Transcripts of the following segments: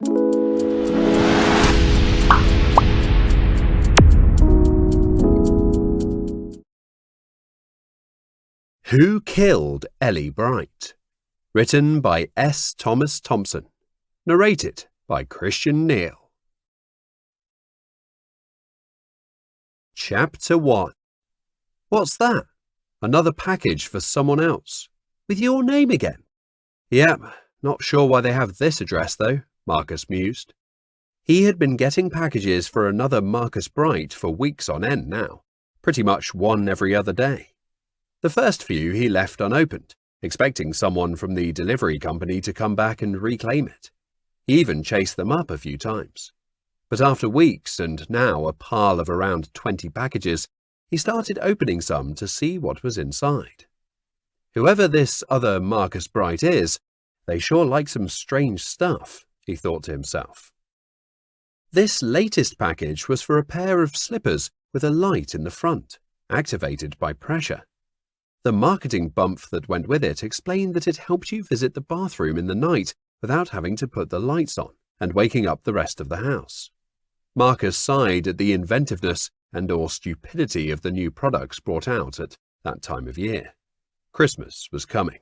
Who Killed Ellie Bright? Written by S. Thomas Thompson. Narrated by Christian Neal. Chapter 1. What's that? Another package for someone else. With your name again? Yep, not sure why they have this address though, Marcus mused. He had been getting packages for another Marcus Bright for weeks on end now, pretty much one every other day. The first few he left unopened, expecting someone from the delivery company to come back and reclaim it. He even chased them up a few times. But after weeks and now a pile of around 20 packages, he started opening some to see what was inside. Whoever this other Marcus Bright is, they sure like some strange stuff, he thought to himself. This latest package was for a pair of slippers with a light in the front, activated by pressure. The marketing bump that went with it explained that it helped you visit the bathroom in the night without having to put the lights on and waking up the rest of the house. Marcus sighed at the inventiveness and/or stupidity of the new products brought out at that time of year. Christmas was coming.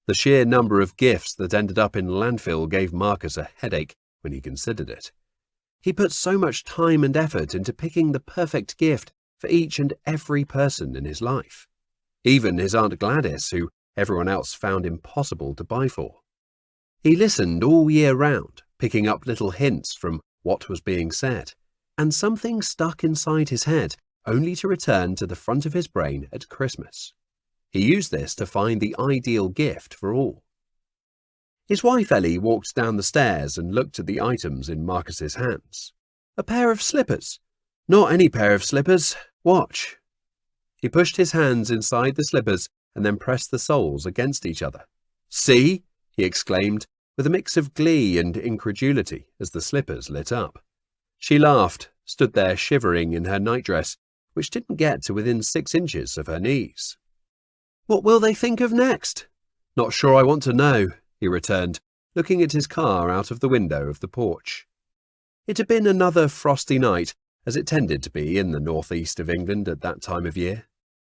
The sheer number of gifts that ended up in landfill gave Marcus a headache when he considered it. He put so much time and effort into picking the perfect gift for each and every person in his life. Even his Aunt Gladys, who everyone else found impossible to buy for. He listened all year round, picking up little hints from what was being said, and something stuck inside his head, only to return to the front of his brain at Christmas. He used this to find the ideal gift for all. His wife Ellie walked down the stairs and looked at the items in Marcus's hands. A pair of slippers. Not any pair of slippers. Watch. He pushed his hands inside the slippers and then pressed the soles against each other. See? He exclaimed, with a mix of glee and incredulity as the slippers lit up. She laughed, stood there shivering in her nightdress, which didn't get to within 6 inches of her knees. What will they think of next? Not sure I want to know, he returned, looking at his car out of the window of the porch. It had been another frosty night, as it tended to be in the northeast of England at that time of year.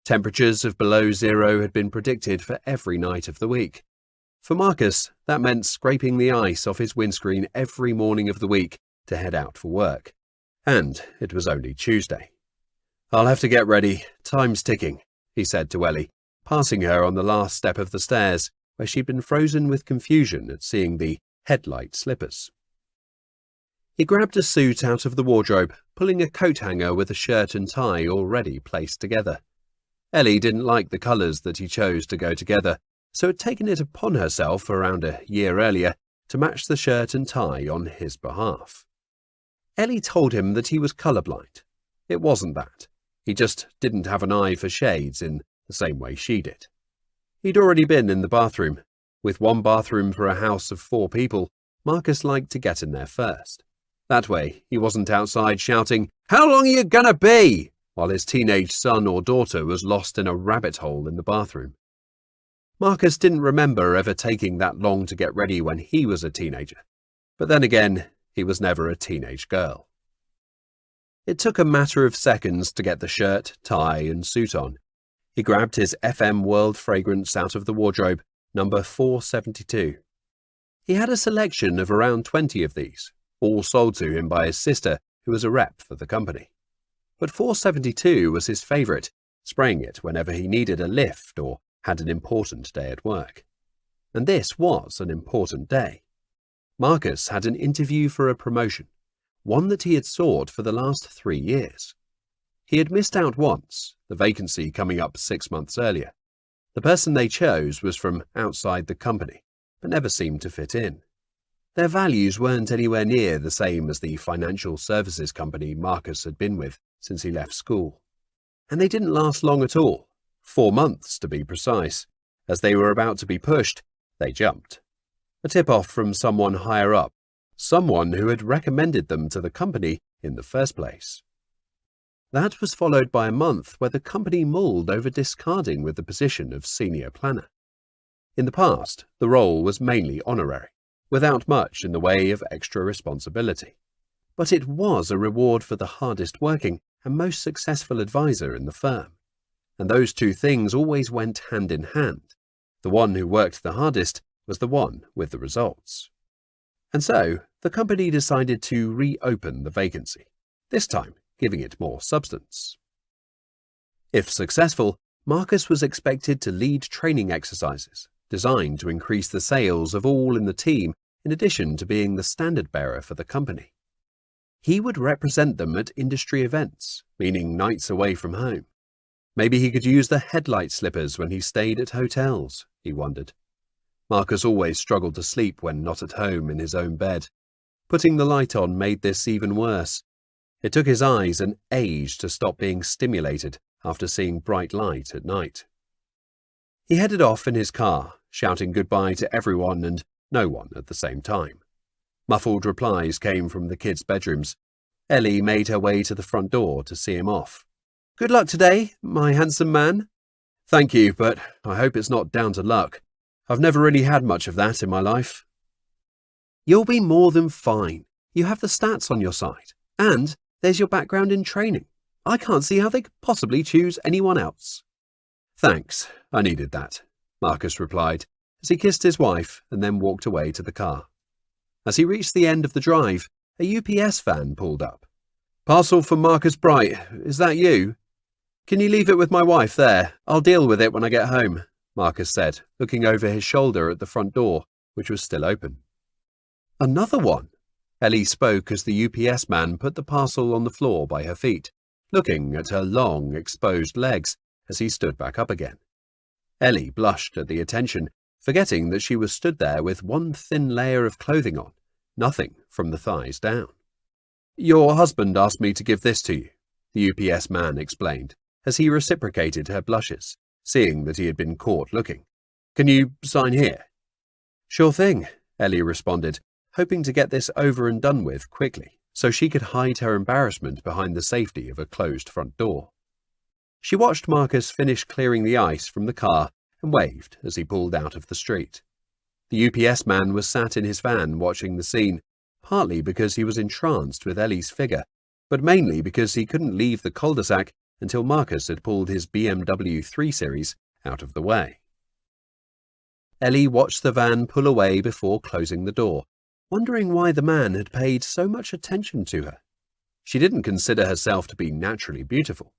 Temperatures of below zero had been predicted for every night of the week. For Marcus, that meant scraping the ice off his windscreen every morning of the week to head out for work. And it was only Tuesday. I'll have to get ready. Time's ticking, he said to Ellie, passing her on the last step of the stairs, where she'd been frozen with confusion at seeing the headlight slippers. He grabbed a suit out of the wardrobe, pulling a coat hanger with a shirt and tie already placed together. Ellie didn't like the colours that he chose to go together, so had taken it upon herself around a year earlier to match the shirt and tie on his behalf. Ellie told him that he was colourblind. It wasn't that. He just didn't have an eye for shades in the same way she did. He'd already been in the bathroom. With one bathroom for a house of 4 people, Marcus liked to get in there first. That way, he wasn't outside shouting, "How long are you gonna be?" while his teenage son or daughter was lost in a rabbit hole in the bathroom. Marcus didn't remember ever taking that long to get ready when he was a teenager, but then again, he was never a teenage girl. It took a matter of seconds to get the shirt, tie, and suit on. He grabbed his FM World fragrance out of the wardrobe, number 472. He had a selection of around 20 of these, all sold to him by his sister, who was a rep for the company. But 472 was his favourite, spraying it whenever he needed a lift or had an important day at work. And this was an important day. Marcus had an interview for a promotion, one that he had sought for the last 3 years. He had missed out once, the vacancy coming up 6 months earlier. The person they chose was from outside the company, but never seemed to fit in. Their values weren't anywhere near the same as the financial services company Marcus had been with since he left school. And they didn't last long at all, 4 months to be precise. As they were about to be pushed, they jumped. A tip-off from someone higher up, someone who had recommended them to the company in the first place. That was followed by a month where the company mulled over discarding with the position of senior planner. In the past, the role was mainly honorary, without much in the way of extra responsibility. But it was a reward for the hardest working and most successful advisor in the firm. And those two things always went hand in hand. The one who worked the hardest was the one with the results. And so, the company decided to reopen the vacancy, this time giving it more substance. If successful, Marcus was expected to lead training exercises designed to increase the sales of all in the team in addition to being the standard bearer for the company. He would represent them at industry events, meaning nights away from home. Maybe he could use the headlight slippers when he stayed at hotels, he wondered. Marcus always struggled to sleep when not at home in his own bed. Putting the light on made this even worse. It took his eyes an age to stop being stimulated after seeing bright light at night. He headed off in his car, shouting goodbye to everyone and no one at the same time. Muffled replies came from the kids' bedrooms. Ellie made her way to the front door to see him off. "Good luck today, my handsome man." "Thank you, but I hope it's not down to luck. I've never really had much of that in my life." "You'll be more than fine. You have the stats on your side. And there's your background in training. I can't see how they could possibly choose anyone else." "Thanks, I needed that," Marcus replied as he kissed his wife and then walked away to the car. As he reached the end of the drive, a UPS van pulled up. "Parcel for Marcus Bright, is that you?" "Can you leave it with my wife there? I'll deal with it when I get home," Marcus said, looking over his shoulder at the front door, which was still open. "Another one?" Ellie spoke as the UPS man put the parcel on the floor by her feet, looking at her long, exposed legs as he stood back up again. Ellie blushed at the attention, forgetting that she was stood there with one thin layer of clothing on, nothing from the thighs down. "Your husband asked me to give this to you," the UPS man explained, as he reciprocated her blushes, seeing that he had been caught looking. "Can you sign here?" "Sure thing," Ellie responded, hoping to get this over and done with quickly, so she could hide her embarrassment behind the safety of a closed front door. She watched Marcus finish clearing the ice from the car and waved as he pulled out of the street. The UPS man was sat in his van watching the scene, partly because he was entranced with Ellie's figure, but mainly because he couldn't leave the cul-de-sac until Marcus had pulled his BMW 3 Series out of the way. Ellie watched the van pull away before closing the door, wondering why the man had paid so much attention to her. She didn't consider herself to be naturally beautiful.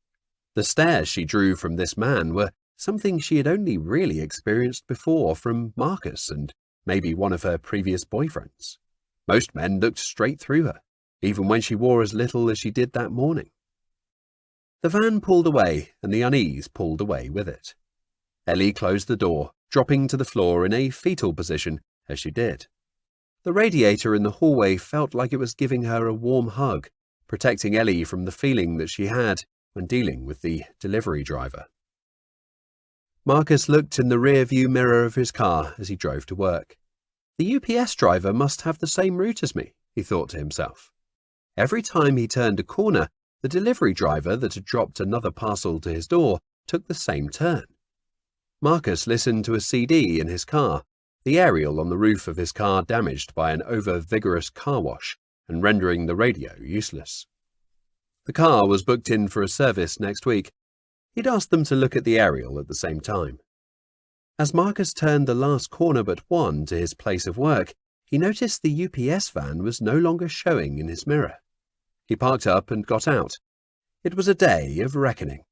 The stares she drew from this man were something she had only really experienced before from Marcus and maybe one of her previous boyfriends. Most men looked straight through her, even when she wore as little as she did that morning. The van pulled away and the unease pulled away with it. Ellie closed the door, dropping to the floor in a fetal position as she did. The radiator in the hallway felt like it was giving her a warm hug, protecting Ellie from the feeling that she had when dealing with the delivery driver. Marcus looked in the rear-view mirror of his car as he drove to work. The UPS driver must have the same route as me, he thought to himself. Every time he turned a corner, the delivery driver that had dropped another parcel to his door took the same turn. Marcus listened to a CD in his car, the aerial on the roof of his car damaged by an over-vigorous car wash and rendering the radio useless. The car was booked in for a service next week. He'd asked them to look at the aerial at the same time. As Marcus turned the last corner but one to his place of work, he noticed the UPS van was no longer showing in his mirror. He parked up and got out. It was a day of reckoning.